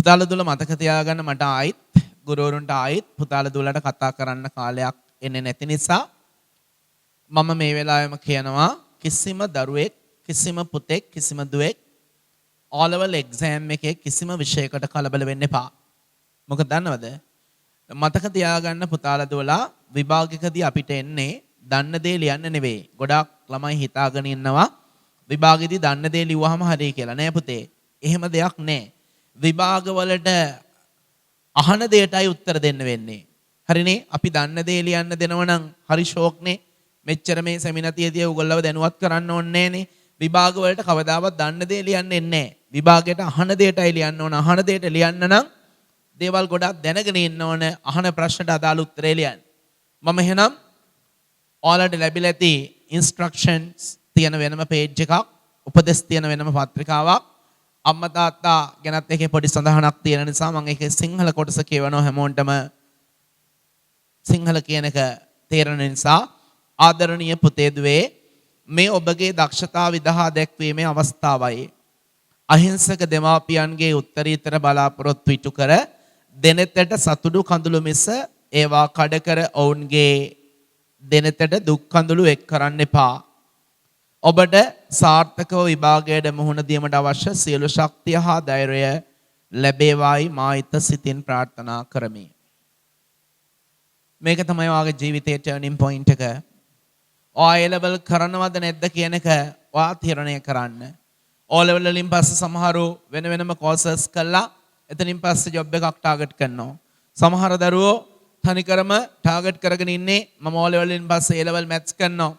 පුතාලා දුවලා මතක තියාගන්න මට ආයිත් ගුරුවරුන්ට ආයිත් පුතාලා දුවලාට කතා කරන්න කාලයක් එන්නේ නැති නිසා මම මේ වෙලාවෙම කියනවා කිසිම දරුවෙක් කිසිම පුතෙක් කිසිම දුවෙක් O level exam එකේ කිසිම විෂයකට කලබල වෙන්න එපා. මොකද දන්නවද? මතක තියාගන්න පුතාලා දුවලා විභාගයකදී අපිට එන්නේ දන්න දේ ලියන්න නෙවෙයි. ගොඩාක් ළමයි හිතාගෙන ඉන්නවා විභාගෙදී දන්න දේ ලිව්වහම හරියි කියලා. නෑ පුතේ. එහෙම දෙයක් නෑ. විභාගවලට අහන දෙයටයි උත්තර දෙන්න වෙන්නේ. හරිනේ? අපි දන්න දේ ලියන්න දෙනවනම් හරි ෂෝක්නේ. මෙච්චර මේ සෙමිනතියදී උගල්ලව දැනුවත් කරන්න ඕනේ නෑනේ. විභාග වලට කවදාවත් දන්න දේ ලියන්නේ නැහැ. විභාගයට අහන දෙයටයි ලියන්න ඕන. අහන දෙයට ලියන්න නම් දේවල් ගොඩක් දැනගෙන ඉන්න ඕන. අහන ප්‍රශ්නට අදාළ උත්තරේ ලියන්න. මම එහෙනම් ඔයාලට ලැබිලා ඇති ඉන්ස්ට්‍රක්ෂන්ස් තියෙන වෙනම පේජ් එකක්, උපදෙස් තියෙන වෙනම පත්‍රිකාවක්, අම්මා තාත්තා ගැනත් එකේ පොඩි සඳහනක් තියෙන නිසා මම ඒකේ සිංහල කොටස කියවනවා හැමෝටම සිංහල කියන එක තේරෙන නිසා. ආදරණීය පුතේ දුවේ, මේ ඔබගේ දක්ෂතා විදහා දැක්වීමේ අවස්ථාවයි. අහිංසක දෙමාපියන්ගේ උත්තරීතර බලාපොරොත්තු ඉටු කර දෙනෙතට සතුඩු කඳුළු මිස ඒවා කඩ කර ඔවුන්ගේ දෙනෙතට දුක් කඳුළු එක් කරන්න එපා. ඔබට සාර්ථකව විභාගයට මුහුණ දීමට අවශ්‍ය සියලු ශක්තිය හා ධෛර්යය ලැබේවායි මා ඊත සිතින් ප්‍රාර්ථනා කරමි. මේක තමයි ඔයාගේ ජීවිතයේ ටර්නින් පොයින්ට් එක. ඔයා A level කරනවද නැද්ද කියන එක ඔයා තීරණය කරන්න. O level වලින් පස්සේ සමහරව වෙන වෙනම courses කළා එතනින් පස්සේ job එකක් target කරනවා. සමහර දරුවෝ තනිකරම target කරගෙන ඉන්නේ මම O level වලින් පස්සේ A level maths කරනවා,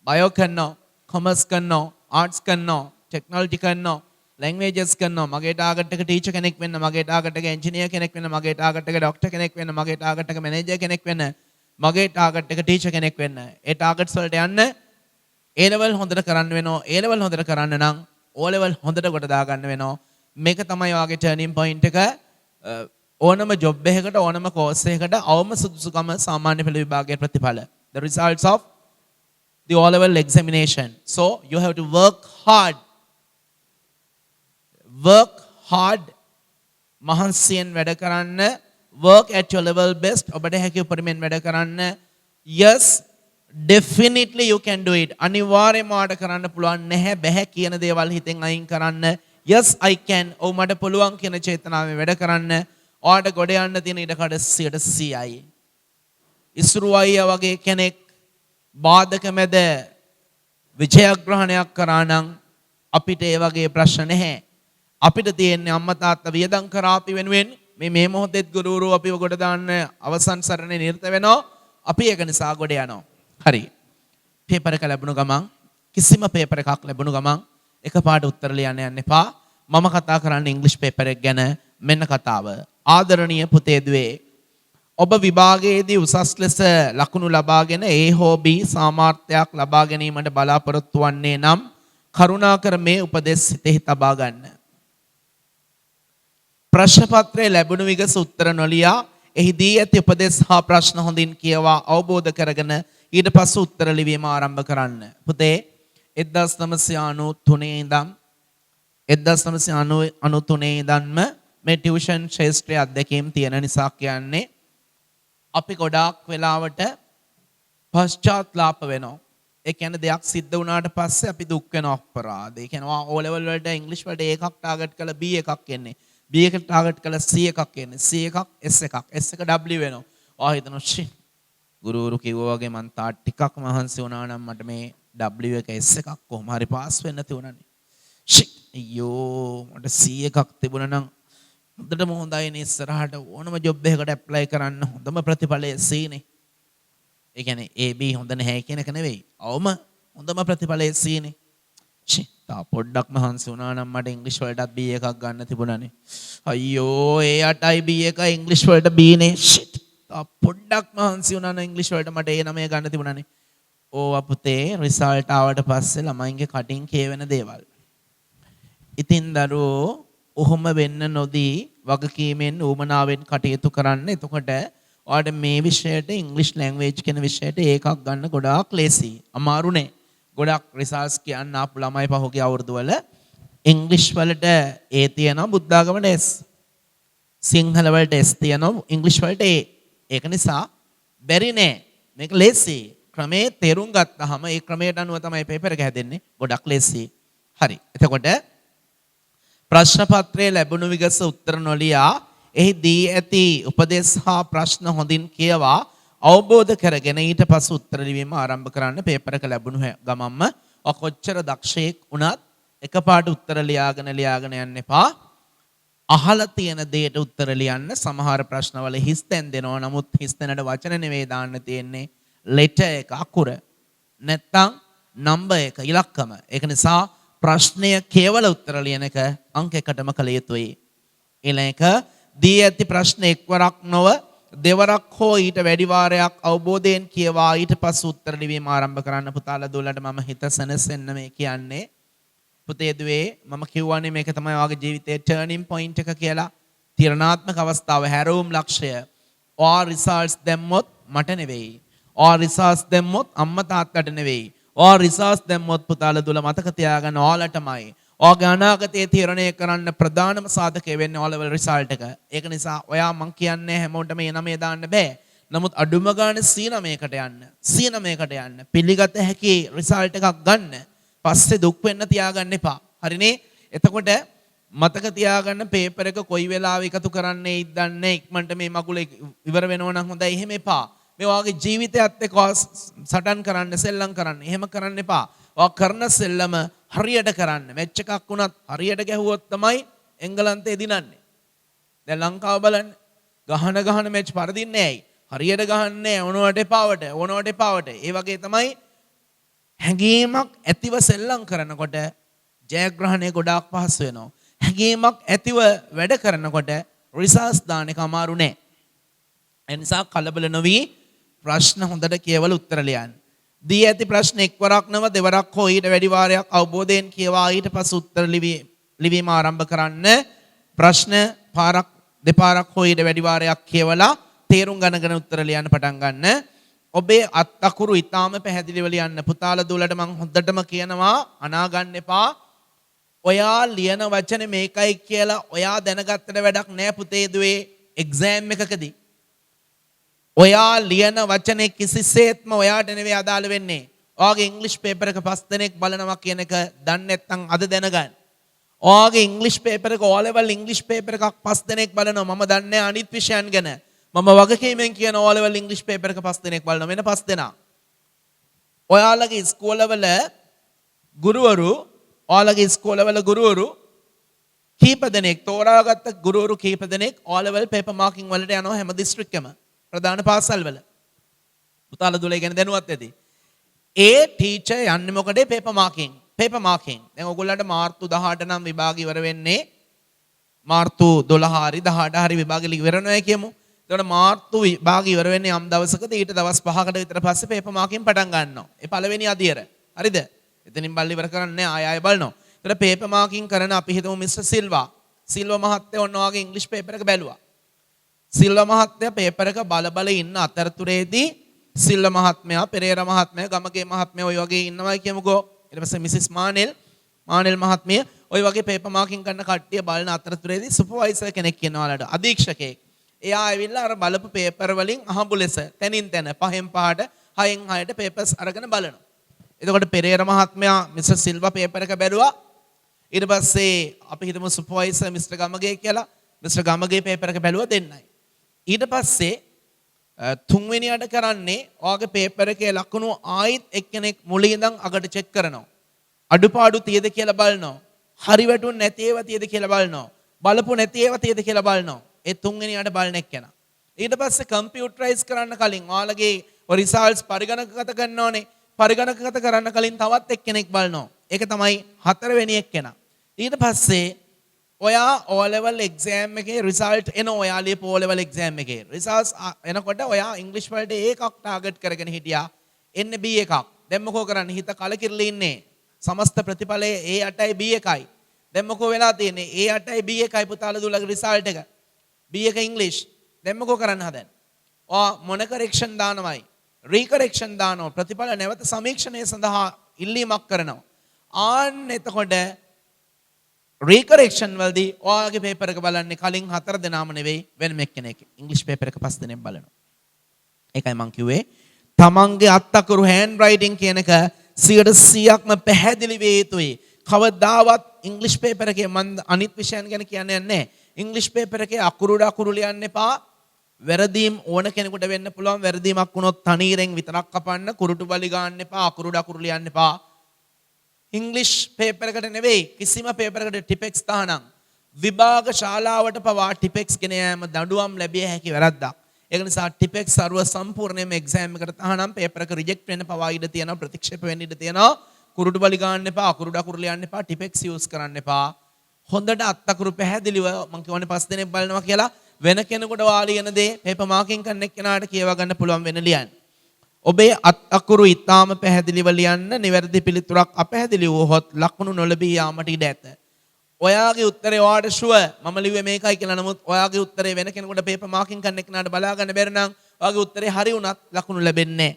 bio කරනවා, commerce කරනවා, arts කරනවා, technology කරනවා, languages කරනවා, මගේ target එක teacher කෙනෙක් වෙන්න, මගේ target එක engineer කෙනෙක් වෙන්න, මගේ target එක doctor කෙනෙක් වෙන්න, මගේ target එක manager කෙනෙක් වෙන්න, මගේ ටාගට් එක ටීචර් කෙනෙක් වෙන්න. ඒ ටාගට්ස් වලට යන්න A level හොඳට කරන්න වෙනවා. A level හොඳට කරන්න නම් O level හොඳට කොට දා ගන්න වෙනවා. මේක තමයි ඔයාගේ ටර්නින් පොයින්ට් එක. ඕනම ජොබ් එකකට ඕනම කෝස් එකකට අවම සුදුසුකම සාමාන්‍ය පෙළ විභාගයේ ප්‍රතිඵල. The results of the O level examination. So you have to work hard. Work hard. මහන්සියෙන් වැඩ කරන්න. Work at your level best. ඔබට හැකි උපරිමයෙන් වැඩ කරන්න. Yes, definitely you can do it. අනිවාර්යයෙන්ම ඔයාට කරන්න පුළුවන්. නැහැ බැහැ කියන දේවල් හිතෙන් අයින් කරන්න. Yes, I can. ඔව් මට පුළුවන් කියන චේතනාවෙන් වැඩ කරන්න. ඔයාට ගොඩ යන්න තියෙන ඉඩකඩ 100%යි. ඉස්රු අයියා වගේ කෙනෙක් බාධක මැද විජයග්‍රහණයක් කරා නම් අපිට ඒ වගේ ප්‍රශ්න නැහැ. අපිට තියෙන්නේ අම්මා තාත්තා වියදම් කරා අපි වෙනුවෙන් මේ මොහොතේත් ගුරුවරු අපිව ගොඩ දාන්න අවසන් සරණේ නිරත වෙනවා. අපි ඒක නිසා ගොඩ යනවා. හරි. පේපර් එක ලැබුණු ගමන් කිසිම පේපර් එකක් ලැබුණු ගමන් එකපාරට උත්තර ලියන්න යන්න එපා. මම කතා කරන්නේ ඉංග්‍රීසි පේපර් එක ගැන. මෙන්න කතාව. ආදරණීය පුතේ දුවේ, ඔබ විභාගයේදී උසස් ලෙස ලකුණු ලබාගෙන A හෝ B සාමාර්ථයක් ලබා ගැනීමට බලාපොරොත්තු වන්නේ නම් කරුණාකර මේ උපදෙස් සිතෙහි තබා ගන්න. ප්‍රශ්න පත්‍රයේ ලැබුණු විගස උත්තර නොලියා එහිදී ඇති උපදෙස් හා ප්‍රශ්න හොඳින් කියවා අවබෝධ කරගෙන ඊට පස්සේ උත්තර ලිවීම ආරම්භ කරන්න. පුතේ 1993 ඉඳන් 1993 ඉඳන්ම මේ ටියුෂන් ශාස්ත්‍රයේ අධ්‍යක්ීම් තියෙන නිසා කියන්නේ අපි ගොඩාක් වෙලාවට පශ්චාත්ලාප වෙනවා. ඒ කියන්නේ දෙයක් සිද්ධ වුණාට පස්සේ අපි දුක් වෙනවා අපරාධ. ඒ කියන්නේ O level වලට ඉංග්‍රීසි වලට A එකක් ටාගට් කරලා B එකක් එන්නේ. B එක ටාගට් කරලා C එකක් එන්නේ. C එකක් S එකක්. S එක W වෙනවා. ඔයා හිතනවා ෂී ගුරුවරු කිව්වා වගේ මං තා ටිකක් මහන්සි වුණා නම් මට මේ W එක S එකක් කොහොම හරි පාස් වෙන්න තියුණානේ. ෂී අයියෝ මට C එකක් තිබුණා නම් හොඳටම හොඳයිනේ ඉස්සරහට ඕනම ජොබ් එකකට ඇප්ලයි කරන්න හොඳම ප්‍රතිඵලය C නේ. ඒ කියන්නේ A B හොඳ නැහැ කියන එක නෙවෙයි. අවම හොඳම ප්‍රතිඵලය C නේ. ෂී තා පොඩ්ඩක් මහන්සි වුණා නම් මට ඉංග්‍රීසි වලටත් B එකක් ගන්න තිබුණානේ. අයියෝ A 8යි B එකයි ඉංග්‍රීසි වලට B නේ. ෂිට් තා පොඩ්ඩක් මහන්සි වුණා නම් ඉංග්‍රීසි වලට මට A 9 ගන්න තිබුණානේ. ඕවා පුතේ රිසල්ට් ආවට පස්සේ ළමයින්ගේ කටින් කියවෙන දේවල්. ඉතින් දරුවෝ ඔහොම වෙන්න නොදී වගකීමෙන් උවමනාවෙන් කටයුතු කරන්න. එතකොට ඔයාලට මේ විෂයට ඉංග්‍රීසි ලැන්ග්වේජ් කියන විෂයට ඒකක් ගන්න ගොඩාක් ලේසි. අමාරු නෑ. ගොඩක් රිසල්ට්ස් කියන්න ආපු ළමයි පහුගිය අවුරුදු වල ඉංග්‍රීසි වලට A තියෙනවා බුද්ධාගමට S. සිංහල වලට S තියෙනවා ඉංග්‍රීසි වලට A. ඒක නිසා බැරි නෑ. මේක ලේසි. ක්‍රමේ තේරුම් ගත්තාම ඒ ක්‍රමයට අනුව තමයි පේපර් එක හැදෙන්නේ. ගොඩක් ලේසි. හරි. එතකොට ප්‍රශ්න පත්‍රයේ ලැබුණු විගස උත්තර නොලියා එහි දී ඇති උපදේශ හා ප්‍රශ්න හොඳින් කියවා අවබෝධ කරගෙන ඊට පසු උත්තර ලිවීම ආරම්භ කරන්න. පේපර් එක ලැබුණු ගමන්ම කොච්චර දක්ෂයෙක් වුණත් එකපාරට උත්තර ලියාගෙන යන්න එපා. අහලා තියෙන දෙයට උත්තර ලියන්න. සමහර ප්‍රශ්නවල හිස් තැන් දෙනවා. නමුත් හිස් තැනට වචන නෙවෙයි දාන්න තියෙන්නේ. ලෙටර් එක අකුර නැත්තම් නම්බර් එක ඉලක්කම. ඒක නිසා ප්‍රශ්නය කියවල උත්තර ලියන එක අංක 1ටම කළ යුතුයි. ඊළඟ එක දී ඇති ප්‍රශ්න එක්වරක් නොව දෙවරක් හෝ ඊට වැඩි වාරයක් අවබෝධයෙන් කියවා ඊට පස්සේ උත්තර ලිවීම ආරම්භ කරන්න. පුතාලා දුවලට මම හිත සැනසෙන්න මේ කියන්නේ. පුතේ දුවේ මම කියවන්නේ මේක තමයි ඔයාගේ ජීවිතයේ ටර්නින් පොයින්ට් එක කියලා. තීරණාත්මක අවස්ථාව හැරවුම් ලක්ෂය. ඔයා රිසල්ට්ස් දැම්මොත් මට නෙවෙයි. ඔයා රිසල්ට්ස් දැම්මොත් අම්මා තාත්තට නෙවෙයි. ඔයා රිසල්ට්ස් දැම්මොත් පුතාලා දුවලා මතක තියාගන්න ඔයාලටමයි. ඔයාගේ අනාගතයේ තීරණය කරන්න ප්‍රධානම සාධකය වෙන්නේ ඔයාලවල රිසල්ට් එක. ඒක නිසා ඔයා මං කියන්නේ හැමෝටම ඒ නමේ දාන්න බෑ. නමුත් අඩුම ගානේ C9කට යන්න. C9කට යන්න. පිළිගත හැකි රිසල්ට් එකක් ගන්න. පස්සේ දුක් වෙන්න තියාගන්න එපා. හරිනේ? එතකොට මතක තියාගන්න පේපර් එක කොයි වෙලාවෙ එකතු කරන්නේ ඉදන්නේ ඉක්මනට මේ මගුල ඉවර වෙනව නම් හොඳයි. එහෙම එපා. මේ ඔයාගේ ජීවිතයත් එක්ක සටන් කරන්න සෙල්ලම් කරන්න. එහෙම කරන්න එපා. ඔයා කරන සෙල්ලම හරියට කරන්න. මැච් එකක් වුණත් හරියට ගැහුවොත් තමයි එංගලන්තේ දිනන්නේ. දැන් ලංකාව බලන්න. ගහන මැච් පරදින්නේ ඇයි? හරියට ගහන්නේ ඕනවට එපාවට. ඒ වගේ තමයි හැඟීමක් ඇතිව සෙල්ලම් කරනකොට ජයග්‍රහණය ගොඩාක් පහසු වෙනවා. හැඟීමක් ඇතිව වැඩ කරනකොට රිසල්ට්ස් දාන්න එක අමාරු නෑ. ඒ නිසා කලබල නොවි ප්‍රශ්න හොඳට කියවලා උත්තර ලියන්න. දී ඇති ප්‍රශ්න එක්වරක් නව දෙවරක් හෝ ඊට වැඩි වාරයක් අවබෝධයෙන් කියවා ඊට පස්සේ උත්තර ලිවීම ආරම්භ කරන්න. ප්‍රශ්න දෙපාරක් හෝ ඊට වැඩි වාරයක් කියවලා තේරුම් ගන්නගෙන උත්තර ලියන්න පටන් ගන්න. ඔබේ අත් අකුරු ඊටාම පැහැදිලිව ලියන්න. පුතාලා දුවලට මම හොඳටම කියනවා අනා ගන්න එපා. ඔයා ලියන වචන මේකයි කියලා ඔයා දැනගත්තට වැඩක් නෑ පුතේ දුවේ එක්සෑම් එකකදී. ඔයා ලියන වචනේ කිසිසේත්ම ඔයාට නෙවෙයි අදාළ වෙන්නේ. ඔයාගේ ඉංග්‍රීසි පේපර් එක 5 දෙනෙක් බලනවා කියන එක දන්නේ නැත්නම් අද දැනගන්න. ඔයාගේ ඉංග්‍රීසි පේපර් එක O level ඉංග්‍රීසි පේපර් එකක් 5 දෙනෙක් බලනවා. මම දන්නේ අනිත් විෂයන් ගැන. මම වගකීමෙන් කියන O level ඉංග්‍රීසි පේපර් එක 5 දෙනෙක් බලනවා. වෙන 5 දෙනා. ඔයාලගේ ඉස්කෝලවල ගුරුවරු කීප දෙනෙක් තෝරාගත්ත ගුරුවරු කීප දෙනෙක් O level paper marking වලට යනවා හැම දිස්ත්‍රික්කෙම. ප්‍රධාන පාසල් වල. පුතාලා දුවලා ගැන දැනුවත් ඇති. ඒ ටීචර් යන්නේ මොකටද? paper marking. දැන් ඔයගොල්ලන්ට මාර්තු 18 නම් විභාගය ඉවර වෙන්නේ. මාර්තු 12 හරි 18 හරි විභාගය ඉවර වෙනවා කියමු. එතකොට මාර්තු විභාගය ඉවර වෙන්නේ යම් දවසකද ඊට දවස් 5කට විතර පස්සේ paper marking පටන් ගන්නවා. ඒ පළවෙනි අදියර. හරිද? එතනින් බලලා ඉවර කරන්නේ ආය බලනවා. එතකොට paper marking කරන අපි හිතමු මිස්ටර් සිල්වා මහත්තයා ඔන්න ඔයගේ ඉංග්‍රීසි පේපර් එක බැලුවා. සිල්වා මහත්තයා පේපර් එක බල ඉන්න අතරතුරේදී සිල්වා මහත්මයා, පෙරේරා මහත්මයා, ගමගේ මහත්මයා ඔය වගේ ඉන්නවා කියමුකෝ. ඊට පස්සේ මිසිස් මානෙල් මහත්මිය ඔය වගේ පේපර් මාකින් කරන කට්ටිය බලන අතරතුරේදී සුපර්වයිසර් කෙනෙක් කියනවාලට අධීක්ෂකයෙක්. එයා ඇවිල්ලා අර බලපු පේපර් වලින් අහඹු ලෙස තනින් තන 5න් 5ට 6න් 6ට පේපර්ස් අරගෙන බලනවා. එතකොට පෙරේරා මහත්මයා මිස්ටර් සිල්වා පේපර් එක බැලුවා. ඊට පස්සේ අපි හිතමු සුපර්වයිසර් මිස්ටර් ගමගේ කියලා. මිස්ටර් ගමගේ පේපර් එක බැලුවා දෙන්නයි. ඊට පස්සේ තුන්වෙනියට කරන්නේ ඔයාගේ පේපර් එකේ ලකුණු ආයිත් එක්කෙනෙක් මුලින් ඉඳන් අගට චෙක් කරනවා. අඩුපාඩු තියද කියලා බලනවා. හරි වැටුන් නැති ඒවා තියද කියලා බලනවා. බලපු නැති ඒවා තියද කියලා බලනවා. ඒ තුන්වෙනියට බලන එක්කෙනා. ඊට පස්සේ කම්පියුටරයිස් කරන්න කලින් ඔයාලගේ රිසල්ට්ස් පරිගණකගත කරන්න ඕනේ. පරිගණකගත කරන්න කලින් තවත් එක්කෙනෙක් බලනවා. ඒක තමයි හතරවෙනි එක්කෙනා. ඊට පස්සේ ඔයා O level exam එකේ result එන ඔයා ලියපු O level exam එකේ results එනකොට ඔයා ඉංග්‍රීසි වලට ඒකක් ටාගට් කරගෙන හිටියා. එන්නේ B එකක්. දැන් මොකෝ කරන්නේ? හිත කලකිරලා ඉන්නේ. සමස්ත ප්‍රතිඵලයේ A8යි B1යි. දැන් මොකෝ වෙලා තියෙන්නේ? A8යි B1යි පුතාලා දුලගේ result එක. B1 ඉංග්‍රීසි. දැන් මොකෝ කරන්න හදන්නේ? ඔයා මොන correction දානවයි? රීකරෙක්ෂන් දානවා. ප්‍රතිඵල නැවත සමීක්ෂණය සඳහා ඉල්ලීමක් කරනවා. ආන්න එතකොට ඔයා O level exam එකේ results එනකොට ඔයා ඉංග්‍රීසි වලට ඒකක් ටාගට් කරගෙන හිටියා. දැන් මොකෝ කරන්නේ? හිත කලකිරලා ඉන්නේ. සමස්ත ප්‍රතිඵලයේ A8යි B1යි. දැන් මොකෝ කරන්න හදන්නේ? ඔයා මොන correction දානවයි? රීකරෙක්ෂන් දානවා. ප්‍රතිඵල නැවත සමීක්ෂණය සඳහා රීකරෙක්ෂන් වලදී ඔයාගේ පේපර් එක බලන්නේ කලින් 4 දෙනාම නෙවෙයි වෙනම එක්කෙනෙක්. ඉංග්‍රීසි පේපර් එක 5 දෙනෙක් බලනවා. ඒකයි මං කිව්වේ තමන්ගේ අත්තකුරු හෑන්ඩ් රයිටින් කියන එක 100%ක්ම පැහැදිලි වේ යුතුයි. කවදාවත් ඉංග්‍රීසි පේපර් එකේ මම අනිත් විෂයන් ගැන කියන්නේ නැහැ. ඉංග්‍රීසි පේපර් එකේ අකුරු ලියන්න එපා. වැරදීම් ඕන කෙනෙකුට වෙන්න පුළුවන්. වැරදීමක් වුණොත් තනීරෙන් විතරක් කපන්න. කුරුටු බලි ගන්න එපා. අකුරු ලියන්න එපා. ඉංග්‍රීසි පේපර් එකට නෙවෙයි කිසිම පේපර් එකකට ටිපෙක්ස් තහනම්. විභාග ශාලාවට පවා ටිපෙක්ස් ගෙන යාම දඬුවම් ලැබිය හැකි වැරද්දක්. ඒක නිසා ටිපෙක්ස් ਸਰව සම්පූර්ණයෙන්ම එක්සෑම් එකට තහනම්. පේපර් එක රිජෙක්ට් වෙන්න පවා ඉඩ තියෙනවා. ප්‍රතික්ෂේප වෙන්න ඉඩ තියෙනවා. කුරුටු බලි ගන්න එපා. අකුරු ලියන්න එපා. ටිපෙක්ස් යූස් කරන්න එපා. හොඳට අත්තකුරු පැහැදිලිව මම කියවනේ 5 දෙනෙක් බලනවා කියලා වෙන කෙනෙකුට වාලියන දේ පේපර් මාකින් කරන එක්කෙනාට කියව ගන්න පුළුවන් වෙන ලියන්න. ඔබේ අකුරු ඉතාම පැහැදිලිව ලියන්න. නිවැරදි පිළිතුරක් අපැහැදිලි වුවහොත් ලකුණු නොලැබී යාමට ඉඩ ඇත. ඔයාගේ උත්තරේ ඔයාට ෂුවර් මම ලිව්වේ මේකයි කියලා. නමුත් ඔයාගේ උත්තරේ වෙන කෙනෙකුට පේපර් මාකින් කරන එක්කෙනාට බලා ගන්න බැරි නම් ඔයාගේ උත්තරේ හරි වුණත් ලකුණු ලැබෙන්නේ නැහැ.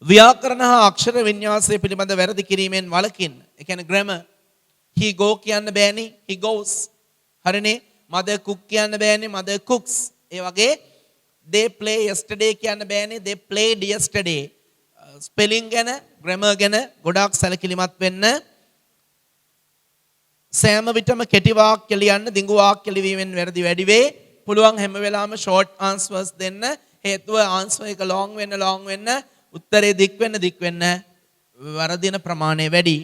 ව්‍යාකරණ හා අක්ෂර වින්‍යාසය පිළිබඳ වැරදි කිරීමෙන් වළකින්න. ඒ කියන්නේ grammar he go කියන්න බෑනේ he goes. හරිනේ. mother cook කියන්න බෑනේ mother cooks. ඒ වගේ they play yesterday කියන්න බෑනේ they played yesterday. ස්පෙලිං ගැන grammar ගැන ගොඩාක් සැලකිලිමත් වෙන්න. සෑම විටම කෙටි වාක්‍ය ලියන්න. දිගු වාක්‍ය ලිවීමෙන් වැරදි වැඩි වේ. පුළුවන් හැම වෙලාවෙම short answers දෙන්න. හේතුව answer එක long වෙන්න උත්තරේ දික් වෙන්න වරදින ප්‍රමාණය වැඩි.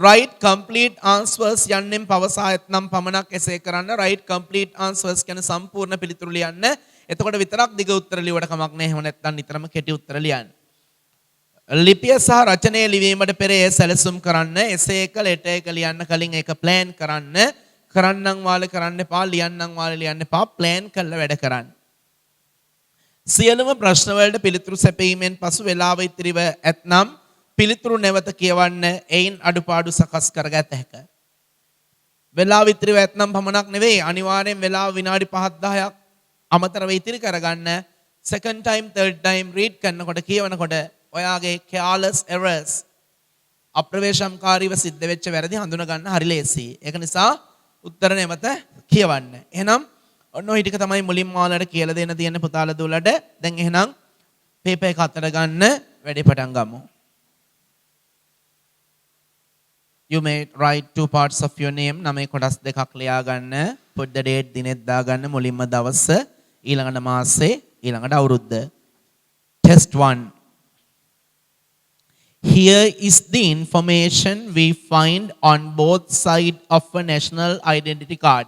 write complete answers යන්නෙන් පවසා ඇතනම් පමණක් එසේ කරන්න. write complete answers කියන සම්පූර්ණ පිළිතුරු ලියන්න. එතකොට විතරක් දිග උත්තර ලියවට කමක් නැහැ. එහෙම නැත්නම් නිතරම කෙටි උත්තර ලියන්න. ලිපිය සහ රචනය ලිවීමට පෙර එය සැලසුම් කරන්න. එසේ එක ලෙටර් එක ලියන්න කලින් ඒක plan කරන්න. කරන්නම් වාලේ කරන්න එපා. ලියන්නම් වාලේ ලියන්න එපා. plan කරලා වැඩ කරන්න. සියලුම ප්‍රශ්න වලට පිළිතුරු සැපීමෙන් පසු වේලාව ඉතිරිව ඇතනම් පිළිතුරු නැවත කියවන්න. එයින් අඩුපාඩු සකස් කරගත හැකිය. වේලාව ඉතිරිව ඇතනම් පමණක් නෙවෙයි අනිවාර්යෙන් වේලාව විනාඩි 5-10ක් අමතරව ඉතිරි කරගන්න. second time third time read කරනකොට කියවනකොට ඔයාගේ careless errors අප්‍රවේශම්කාරීව සිද්ධ වෙච්ච වැරදි හඳුනා ගන්න හරි ලේසියි. ඒක නිසා උත්තර නැවත කියවන්න. එහෙනම් ඔන්න ඔය ටික තමයි මුලින්ම ඔයාලට කියලා දෙන්න තියෙන පුතාලා දුවලට. දැන් එහෙනම් පේපර් එක අතට ගන්න වැඩේ පටන් ගමු. You may write 2 parts of your name. නමේ කොටස් දෙකක් ලියා ගන්න. put the date දිනෙත් දා ගන්න. මුලින්ම දවස, ඊළඟට මාසේ, ඊළඟට අවුරුද්ද. Test 1. Here is the information we find on both sides of a national identity card.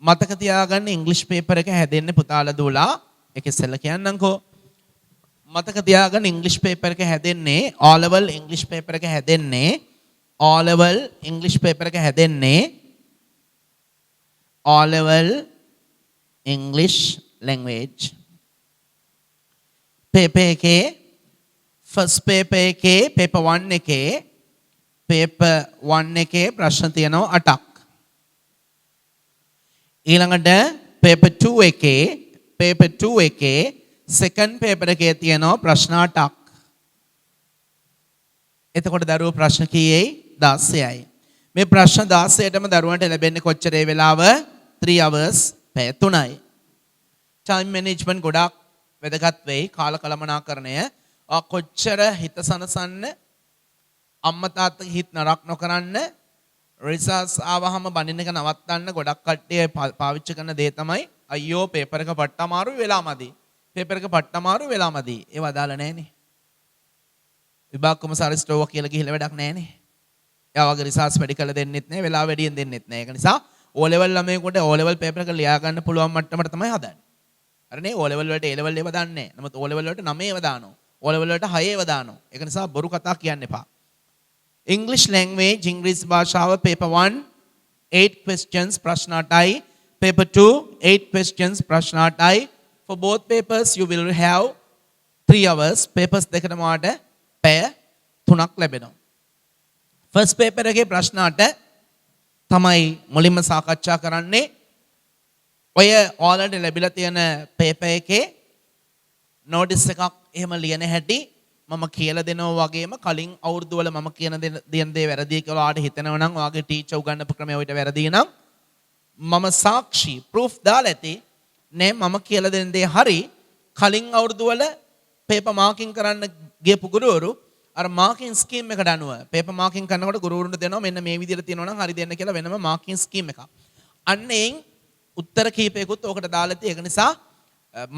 මතක තියාගන්න ඉංග්‍රීසි පේපර් එක හැදෙන්නේ පුතාලා දුවලා. ඒක ඉස්සෙල්ලා කියන්නම්කෝ. මතක තියාගන්න ඉංග්‍රීසි පේපර් එක හැදෙන්නේ O level ඉංග්‍රීසි පේපර් එක හැදෙන්නේ O level ඉංග්‍රීසි පේපර් එක හැදෙන්නේ O level English language. Paper එකේ first paper එකේ paper 1 එකේ paper 1 එකේ ප්‍රශ්න තියෙනවා 8ක්. ඊළඟට paper 2 එකේ second paper එකේ තියෙනවා ප්‍රශ්න 8ක්. එතකොට දරුවෝ ප්‍රශ්න කීයේයි 16යි. මේ ප්‍රශ්න 16ටම දරුවන්ට ලැබෙන්නේ කොච්චරේ වෙලාව? 3 hours පැය 3යි. time management ගොඩාක් වැදගත් වෙයි. කාල කළමනාකරණය කොච්චර හිත සනසන්න, අම්මා තාත්තගේ හිත නරක නොකරන්න, රිසර්ච් ආවහම බණින්න එක නවත්තන්න ගොඩක් කට්ටිය පාවිච්චි කරන දේ තමයි අයියෝ පේපර් එක පට්ට අමාරුයි වෙලා මදි. පේපර් එක පට්ට අමාරුයි වෙලා මදි. ඒව අදාළ නැහනේ. විභාග කොමසාරිස්ටෝව කියලා ගිහිල්ලා වැඩක් නැහනේ. එයා වගේ රිසර්ච් වැඩි කළ දෙන්නෙත් නැහැ, වෙලාව වැඩියෙන් දෙන්නෙත් නැහැ. ඒක නිසා O level ළමයෙකුට O level paper එක ලියා ගන්න පුළුවන් මට්ටමට තමයි හදන්නේ. හරිනේ? O level වලට A level ඒව දාන්නේ නැහැ. නමුත් O level වලට 9 ඒව දානවා. O level වලට 6 ඒව දානවා. ඒක නිසා බොරු කතා කියන්න එපා. English language ඉංග්‍රීසි භාෂාව paper 1 8 questions ප්‍රශ්න 8යි. paper 2 8 questions ප්‍රශ්න 8යි. for both papers you will have 3 hours. papers දෙකටම වාට පැය 3ක් ලැබෙනවා. first paper එකේ ප්‍රශ්න 8 තමයි මුලින්ම සාකච්ඡා කරන්නේ. ඔය ඔයාලට ලැබිලා තියෙන paper එකේ notice එකක් එහෙම ලියන හැටි මම කියලා දෙනවා වගේම කලින් අවුරුදු වල මම කියන දේ වැරදි කියලා ඔයාලට හිතෙනවා නම් ඔයාගේ ටීචර් උගන්වපු ක්‍රමය ඔයිට වැරදි නම් මම සාක්ෂි ප්‍රූෆ් දාලා ඇති නෑ මම කියලා දෙන දේ හරි කලින් අවුරුදු වල පේපර් මාකින් කරන්න ගියපු ගුරුවරු අර මාකින් ස්කීම් එකට අනුව පේපර් මාකින් කරනකොට ගුරුවරුන්ට දෙනවා මෙන්න මේ විදිහට තියෙනවා නම් හරි දෙන්න කියලා වෙනම මාකින් ස්කීම් එකක්. අන්න එයින් උත්තර කීපයකුත් ඕකට දාලා තියෙන. ඒක නිසා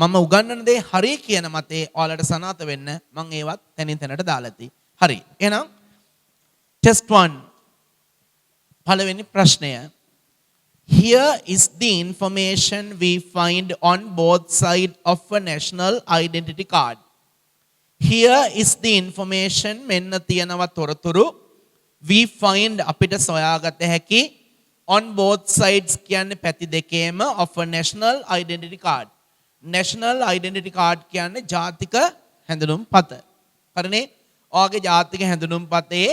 මම උගන්වන දේ හරි කියන මතේ ඔයාලට සනාථ වෙන්න මම ඒවත් තනින් තැනට දාලා තියෙයි. හරි. එහෙනම් ටෙස්ට් 1 පළවෙනි ප්‍රශ්නය. Here is the information we find on both sides of a national identity card. Here is the information මෙන්න තියෙනවා තොරතුරු we find අපිට සොයාගත හැකි on both sides කියන්නේ පැති දෙකේම of a national identity card. National identity card කියන්නේ ජාතික හැඳුනුම් පත. හරිනේ? ඔයාගේ ජාතික හැඳුනුම් පතේ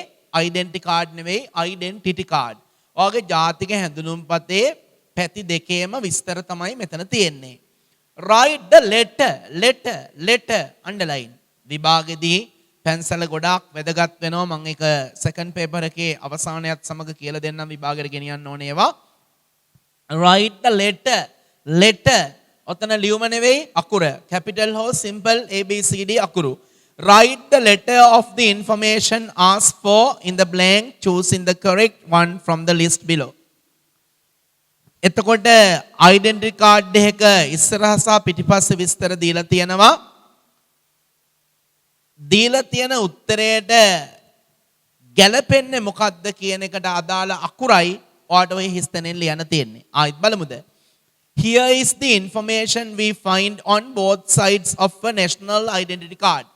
identity card නෙවෙයි identity card. ඔයාගේ ජාතික හැඳුනුම් පතේ පැති දෙකේම විස්තර තමයි මෙතන තියෙන්නේ. Write the letter underline. විභාගෙදී පැන්සල ගොඩාක් වැදගත් වෙනවා. මම ඒක සෙකන්ඩ් පේපර් එකේ අවසානයත් සමග කියලා දෙන්නම් විභාගෙට ගෙනියන්න ඕනේ ඒවා. Write the letter ඔතන ලියුම නෙවෙයි අකුර. capital හෝ simple ABCD අකුරු. Write the letter of the information asked for in the blank, choosing the correct one from the list below. එතකොට identity card එකක ඉස්සරහ සහ පිටිපස්සේ විස්තර දීලා තියෙනවා. දීලා තියෙන උත්තරයට ගැලපෙන්නේ මොකක්ද කියන එකට අදාළ අකුරයි ඔයාට ඔය හිස්තැනෙන් ලියන්න තියෙන්නේ. ආයිත් බලමුද? Here is the information we find on both sides of a national identity card.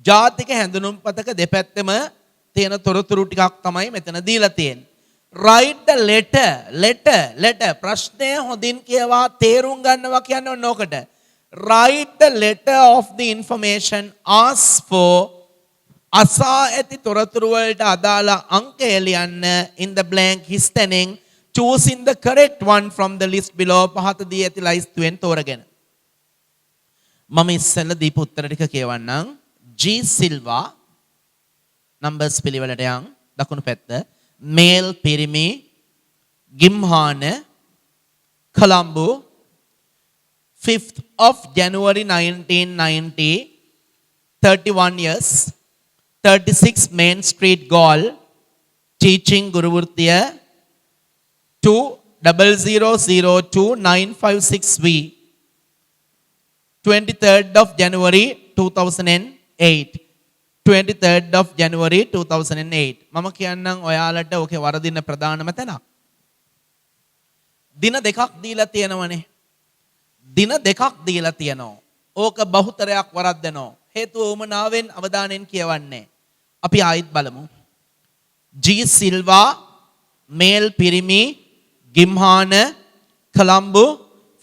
ජාතික හැඳුනුම් පතක දෙපැත්තෙම තියෙන තොරතුරු ටිකක් තමයි මෙතන දීලා තියෙන්නේ. Write the letter ප්‍රශ්නය හොඳින් කියවා තේරුම් ගන්නවා කියන්නේ ඔන්න ඕකට. Write the letter of the information asked for අසා ඇති තොරතුරු වලට අදාළ අංකය ලියන්න in the blank හිස්තැනෙන් choosing the correct one from the list below පහත දී ඇති ලයිස්තුවෙන් තෝරගෙන. මම ඉස්සෙල්ලා දීපු උත්තර ටික කියවන්නම්. G Silva numbers පිළිවෙලට යන් දකුණු පැත්ත male පිරිමි ගිම්හාන Colombo 5th of January 1990 31 years 36 Main Street Gaul teaching Guru Vurtiya 2000956V 23rd of January 2008 23rd of January 2008 මම කියන්නම් ඔයාලට ඕකේ වරදින ප්‍රධානම තැනක්. දින දෙකක් දීලා තියෙනවනේ. දින දෙකක් දීලා තියෙනවා. ඕක බහුතරයක් වරද්දනවා. හේතුව උමනාවෙන් අවධානයෙන් කියවන්නේ. අපි ආයිත් බලමු. G Silva male පිරිමි ගිම්හාන කොළඹ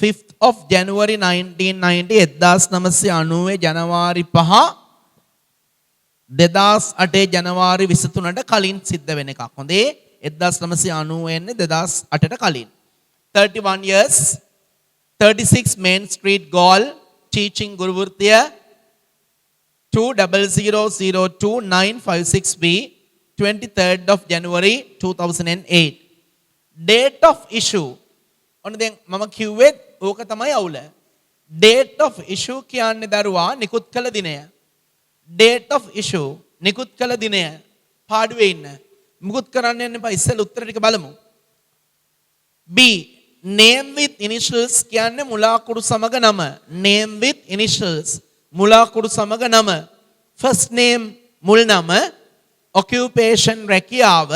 5th of January 1990 1990 ජනවාරි 5 2008 ජනවාරි 23ට කලින් සිද්ධ වෙන එකක්. හොඳේ 1990 එන්නේ 2008ට කලින්. 31 years 36 Main Street Gaul teaching Guru Vurtiya 2000956V 23rd of January 2008 date of issue ඔන්න දැන් මම කිව්වේ ඕක තමයි අවුල. date of issue කියන්නේ දරුවා නිකුත් කළ දිනය. date of issue නිකුත් කළ දිනය පාඩුවේ ඉන්න. මුකුත් කරන්න යන්න එපා. ඉස්සෙල්ලා උත්තර ටික බලමු. B name with initials කියන්නේ මුලාකුරු සමග නම. name with initials මුලාකුරු සමග නම. first name මුල් නම. occupation රැකියාව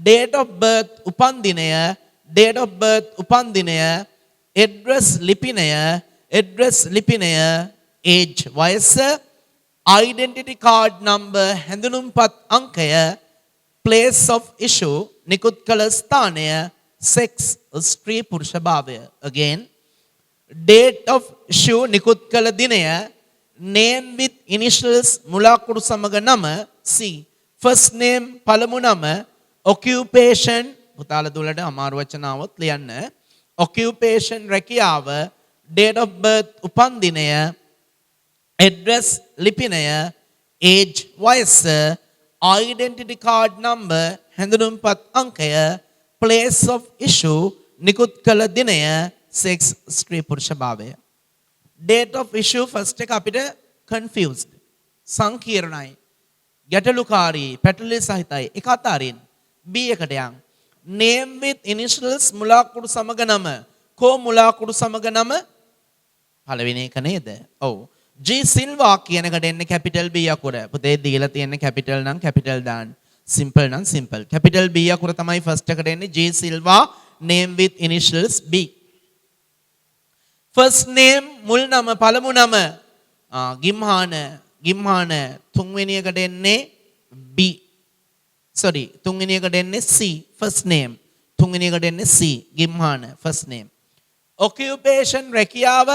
date of birth උපන්දිනය address ලිපිනය age වයස identity card number හැඳුනුම්පත් අංකය place of issue නිකුත් කළ ස්ථානය sex ස්ත්‍රී පුරුෂ භාවය. again date of issue නිකුත් කළ දිනය name with initials මුලාකුරු සමග නම C first name පළමු නම occupation පුතාලා දුලට අමාරු වචන આવොත් ලියන්න. occupation රැකියාව date of birth උපන්දිනය address ලිපිනය, age වයස, identity card number හැඳුනුම්පත් අංකය, place of issue නිකුත් කළ දිනය, sex ස්ත්‍රී පුරුෂ භාවය. date of issue first එක අපිට confused සංකීර්ණයි ගැටලුකාරී පැටලී සහිතයි එක අතරින් B එකට යන් name with initials මුලාකුඩු සමග නම කෝ මුලාකුඩු සමග නම පළවෙනි එක නේද ඔව් G Silva කියන එකට එන්නේ capital B අකුර පුතේ දීලා තියෙන්නේ capital නම් capital දාන්න simple නම් simple capital B අකුර තමයි first එකට එන්නේ G Silva name with initials B first name මුල් නම පළමු නම ගිම්හාන තුන්වෙනි එකට එන්නේ B sorry තුන්වෙනි එකට එන්නේ C first name තුන්වෙනි එකට එන්නේ C ගිම්හාන first name occupation රැකියාව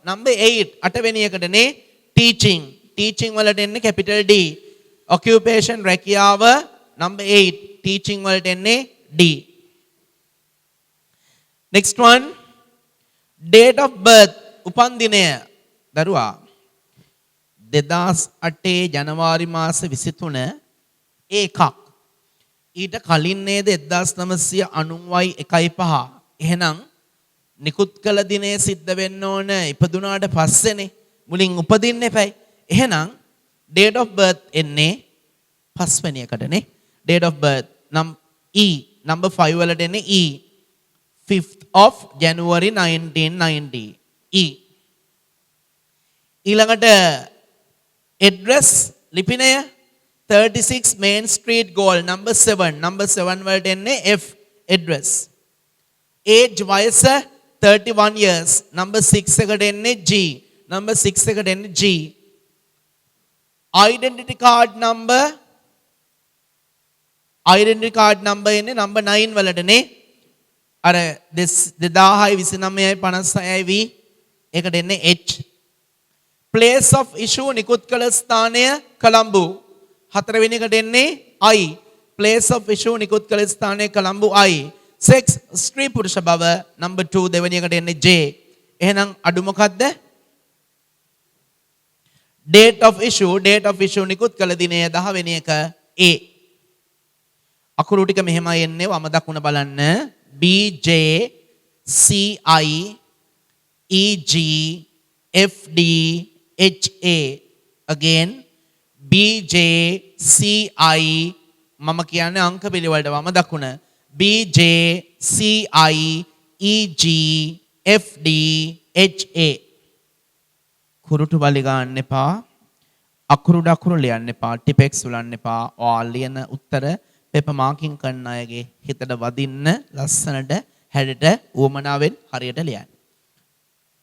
number 8 අටවෙනි එකටනේ teaching වලට එන්නේ capital D occupation රැකියාව number 8 teaching වලට එන්නේ D next one date of birth උපන් දිනය දරුවා 2008 ජනවාරි මාස 23 එකක් ඊට කලින් නේද 1990යි 1.5 එහෙනම් නිකුත් කළ දිනේ සිද්ධ වෙන්න ඕන ඉපදුනාට පස්සේනේ මුලින් උපදින්න එපයි එහෙනම් date of birth එන්නේ පස්වෙනි එකටනේ date of birth number 5 වලට එන්නේ E 5th of January 1990 E ඊළඟට address ලිපිනය 36 Main Street Goal number 7 වලට එන්නේ F address age වයස 31 years number 6 එකට එන්නේ G number 6 එකට එන්නේ G identity card number එන්නේ number 9 වලටනේ අර 2006 29යි 56යි V එකට එන්නේ H place of issue නිකුත් කළ ස්ථානය කොළඹ හතරවෙනි එකට එන්නේ I place of issue නිකුත් කළ ස්ථානය කොළඹ I sex ස්ත්‍රී පුරුෂ බව number 2 දෙවෙනි එකට එන්නේ J එහෙනම් අඩු මොකද්ද date of issue නිකුත් කළ දිනය 10 වෙනි එක A අකුරු ටික මෙහෙමයි එන්නේ වම දකුණ බලන්න B J C I E G F D H A again B J C I මම කියන්නේ අංක පිළිවෙලට වම දකුණ B J C I E G F D H A කුරුටු බලි ගන්න එපා අකුරු ලියන්න එපා ටිපෙක්ස් උලන්න එපා ඔයාලා ලියන උත්තර පේපර් මාකින් කරන අයගේ හිතට වදින්න ලස්සනට හැඩට උවමනාවෙන් හරියට ලියන්න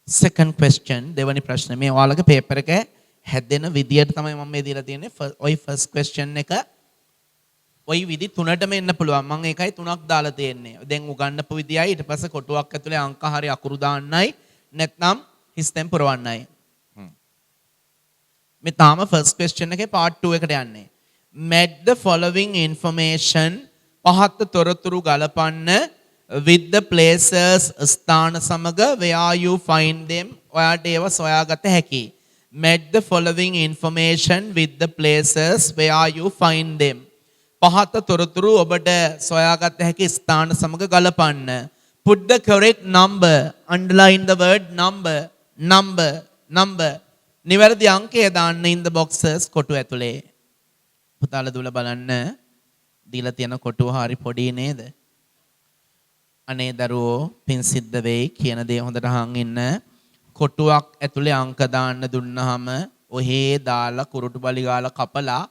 second question දෙවැනි ප්‍රශ්නේ මේ ඔයාලගේ පේපර් එක හැදෙන විදියට තමයි මම මේ දීලා තියෙන්නේ ඔය first question එක ඔය විදි තුනටම එන්න පුළුවන් මම ඒකයි තුනක් දාලා තියෙන්නේ දැන් උගන්නපු විදියයි ඊට පස්සේ කොටුවක් ඇතුලේ අංක හරි අකුරු දාන්නයි නැත්නම් හිස්තෙන් පුරවන්නයි මේ තාම first question එකේ part 2 එකට යන්නේ match the following information පහත් තොරතුරු ගලපන්න with the places ස්ථාන සමග where you find them ඔයාට ඒව සොයාගත හැකි match the following information with the places where you find them පහත තොරතුරු ඔබට සොයාගත හැකි ස්ථාන සමග ගලපන්න put the correct number underline the word number නිවැරදි අංකය දාන්න in the boxes කොටු ඇතුලේ පුතාලා දුල බලන්න දීලා තියෙන කොටුව හරි පොඩි නේද අනේ දරුවෝ පින් සිද්ධ වෙයි කියන දේ හොඳට අහන් ඉන්න කොටුවක් ඇතුලේ අංක දාන්න දුන්නාම ඔහේ දාලා කුරුටු බලි ගාලා කපලා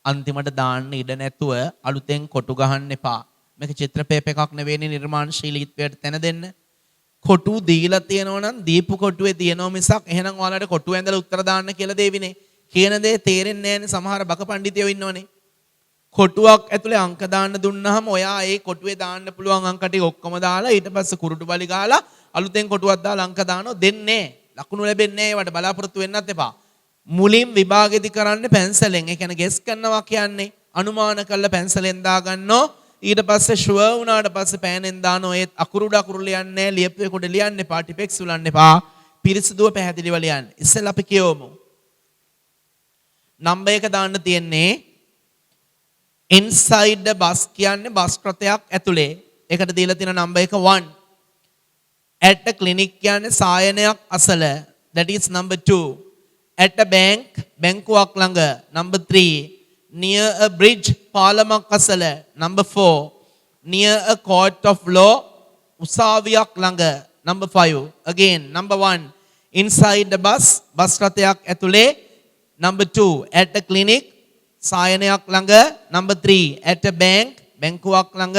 අන්තිමට දාන්න ඉඩ නැතුව අලුතෙන් කොටු ගහන්න එපා මේක චිත්‍රපේප එකක් නෙවෙයි නිර්මාණශීලීත්වයට තැන දෙන්න කොටු දීලා තියෙනවා නම් දීපු කොටුවේ තියෙනවා මිසක් එහෙනම් ඔයාලට කොටුව ඇඳලා උත්තර දාන්න කියලා දෙවිනේ කියන දේ තේරෙන්නේ නැහැනේ සමහර බක පඬිතියෝ ඉන්නෝනේ කොටුවක් ඇතුලේ අංක දාන්න දුන්නාම ඔයා ඒ කොටුවේ දාන්න පුළුවන් අංක ටික ඔක්කොම දාලා ඊට පස්සේ කුරුටු බලි ගාලා අලුතෙන් කොටුවක් දාලා අංක දානවා දෙන්නේ ලකුණු ලැබෙන්නේ නැහැ ඒවට බලාපොරොත්තු වෙන්නත් එපා මුලින් විභාගෙදි කරන්නේ පැන්සලෙන් ඒ කියන්නේ ගෙස් කරනවා කියන්නේ අනුමාන කරලා පැන්සලෙන් දාගන්නෝ ඊට පස්සේ ෂුවර් වුණාට පස්සේ පෑනෙන් දානෝ ඒ අකුරු ලියන්නේ ලියපු කොට ලියන්න එපා ටිපෙක්ස් උලන්න එපා පිරිසිදුව පැහැදිලිව ලියන්න ඉස්සෙල්ලා අපි කියවමු නම්බර් එක දාන්න තියෙන්නේ inside the bus කියන්නේ බස් රථයක් ඇතුලේ. ඒකට දීලා තියෙන නම්බර් එක 1. at a clinic කියන්නේ සායනයක් අසල. that is number 2. at a bank බැංකුවක් ළඟ. number 3. near a bridge පාලමක් අසල. number 4. near a court of law උසාවියක් ළඟ. number 5. again number 1 inside the bus bus රථයක් ඇතුලේ. number 2 at a clinic සායනයක් ළඟ. number 3 at a bank බැංකුවක් ළඟ.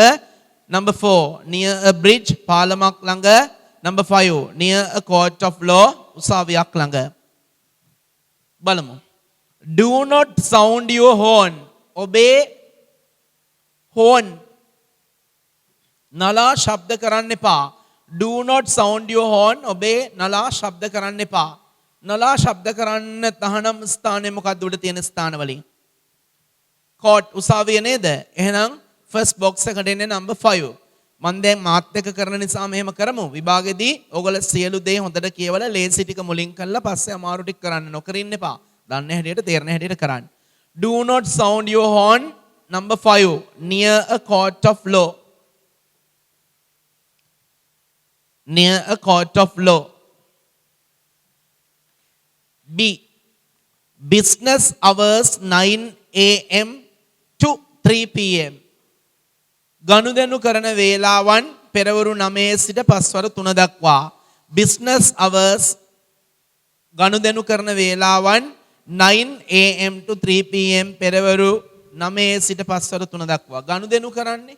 number 4 near a bridge පාලමක් ළඟ. number 5 near a court of law උසාවියක් ළඟ. බලමු. do not sound your horn. ඔබේ horn නලා ශබ්ද කරන්න එපා. do not sound your horn. ඔබේ නලා ශබ්ද කරන්න එපා. නලා ශබ්ද කරන්න තහනම් ස්ථානය මොකක්ද උඩ තියෙන ස්ථාන වලින්? court උසාවිය නේද? එහෙනම් first box එකට එන්නේ number 5. මම දැන් මාත් එක්ක කරන නිසා මෙහෙම කරමු. විභාගෙදී ඔයගොල්ලෝ සියලු දේ හොඳට කියවලා ලේසි ටික මුලින් කරලා පස්සේ අමාරු ටික කරන්න නොකර ඉන්න එපා. දන්නේ හැටියට තේරෙන හැටියට කරන්න. do not sound your horn. number 5 near a court of law. near a court of law. B. business hours 9 am to 3 pm. ගනුදෙනු කරන වේලාවන් පෙරවරු 9 සිට පස්වරු 3 දක්වා. business hours ගනුදෙනු කරන වේලාවන් 9 am to 3 pm පෙරවරු 9 සිට පස්වරු 3 දක්වා. ගනුදෙනු කරන්නේ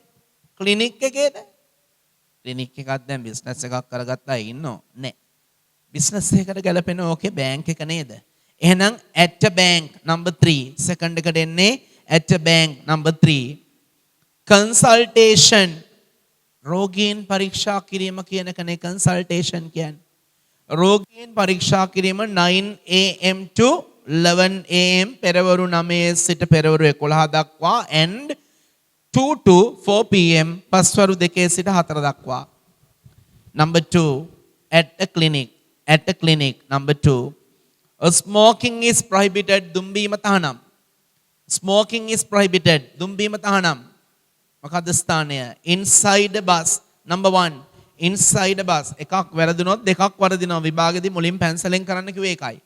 ක්ලිනික් එකේද? ක්ලිනික් එකක් දැන් බිස්නස් එකක් කරගත්තා ඉන්නෝ නෑ. බිස්නස් එකකට ගැලපෙන ඕකේ බැංක් එක නේද? එහෙනම් at a bank number 3 second එකට එන්නේ at a bank number 3. consultation රෝගීන් පරීක්ෂා කිරීම කියන කනේ consultation කියන්නේ. රෝගීන් පරීක්ෂා කිරීම 9 am to 11 am පෙරවරු 9 සිට පෙරවරු 11 දක්වා and 2 to 4 pm පස්වරු 2 සිට 4 දක්වා. number 2 at a clinic. at a clinic number 2. smoking is prohibited. දුම්බීම තහනම්. smoking is prohibited. දුම්බීම තහනම්. මොකද්ද ස්ථානය? inside the bus number 1. inside the bus එකක් වැරදුනොත් දෙකක් වරදිනවා. විභාගෙදී මුලින් පැන්සලෙන් කරන්න කිව්වේ ඒකයි.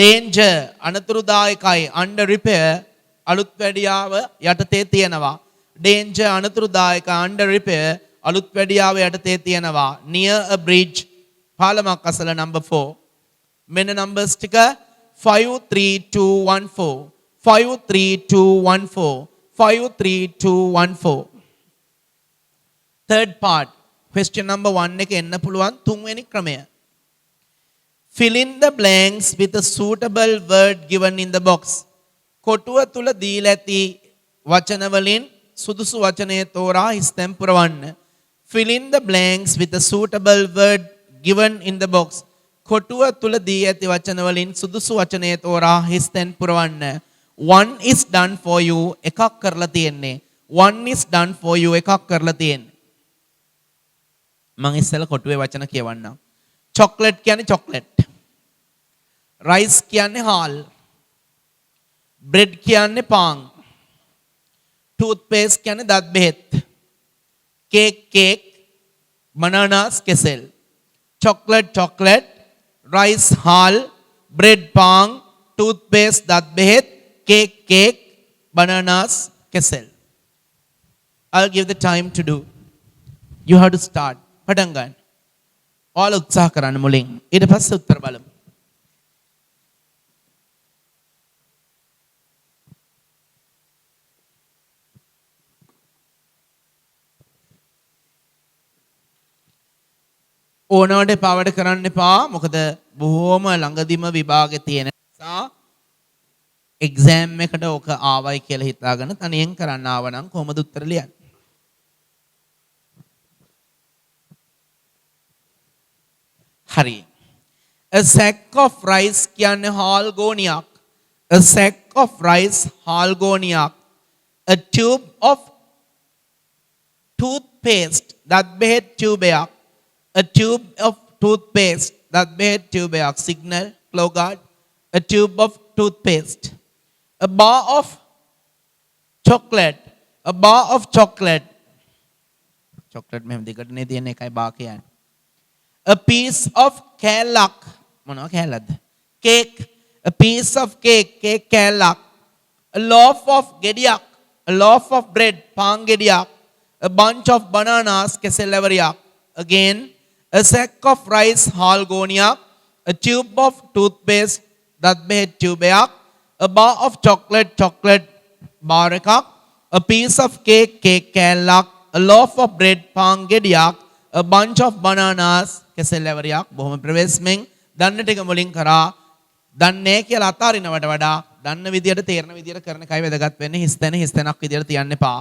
danger අනතුරුදායකයි. under repair අලුත් වැඩියාව යටතේ තියෙනවා. danger අනතුරුදායක under repair අලුත් වැඩියාව යටතේ තියෙනවා. near a bridge පාලමක් අසල number 4. මෙන්න numbers ටික 53214 53214 53214. third part question number 1 එක එන්න පුළුවන් තුන්වෙනි ක්‍රමය. fill in the blanks with a suitable word given in the box. කොටුව තුල දීලා ඇති වචන වලින් සුදුසු වචනය තෝරා හිස්තැන් පුරවන්න. fill in the blanks with a suitable word given in the box. කොටුව තුල දී ඇති වචන වලින් සුදුසු වචනය තෝරා හිස්තැන් පුරවන්න. one is done for you එකක් කරලා තියෙන්නේ. one is done for you එකක් කරලා තියෙන්නේ. මම ඉස්සෙල්ලා කොටුවේ වචන කියවන්නම්. chocolate කියන්නේ chocolate. rice කියන්නේ හාල්. bread කියන්නේ පාන්. toothpaste කියන්නේ දත් බෙහෙත්. cake bananas කෙසෙල්. chocolate rice hal, bread pang, toothpaste dat behet, cake, bananas kesel. I'll give the time to do. You have to start. Padangan. All උත්සාහ කරන්න මුලින්. ඊට පස්සේ උත්තර බලමු. ඕනවට පාවඩ කරන්න එපා. මොකද බොහෝම ළඟදිම විභාගෙ තියෙන නිසා එක්සෑම් එකට ඔක ආවයි කියලා හිතාගෙන තනියෙන් කරන්න ආව නම් කොහොමද උත්තර ලියන්නේ? හරි. A sack of rice කියන්නේ හාල් ගෝනියක්. A sack of rice හාල් ගෝනියක්. A tube of toothpaste දත් බෙහෙත් ටියුබයක්. A tube of toothpaste that made tube signal, claw guard. A tube of toothpaste, a bar of chocolate, a bar of chocolate. Chocolate මෙහෙම දිගට නේ තියෙන එකයි bar කියන්නේ. A piece of කෑල්ලක් මොනවා කෑල්ලක්ද? Cake, a piece of cake, cake කෑල්ලක්. A loaf of ගෙඩියක්, a loaf of bread, පාන් ගෙඩියක්. A bunch of bananas, කෙසෙල්ලවරියක්. Again, a sack of rice, හාල් ගෝනියක්. A tube of toothpaste, දත් බෙහෙත් tube එකක්. A bar of chocolate, chocolate bar එකක්. A piece of cake, cake කෑල්ලක්. A loaf of bread, පාන් ගෙඩියක්. A bunch of bananas, කෙසෙල්ලවරියක්. බොහොම ප්‍රවේශමෙන් දන්න ටික මුලින් කරා. දන්නේ කියලා අතාරිනවට වඩා දන්න විදියට තේරෙන විදියට කරන කයි වැදගත් වෙන්නේ. හිස්තැන හිස්තැනක් විදියට තියන්න එපා.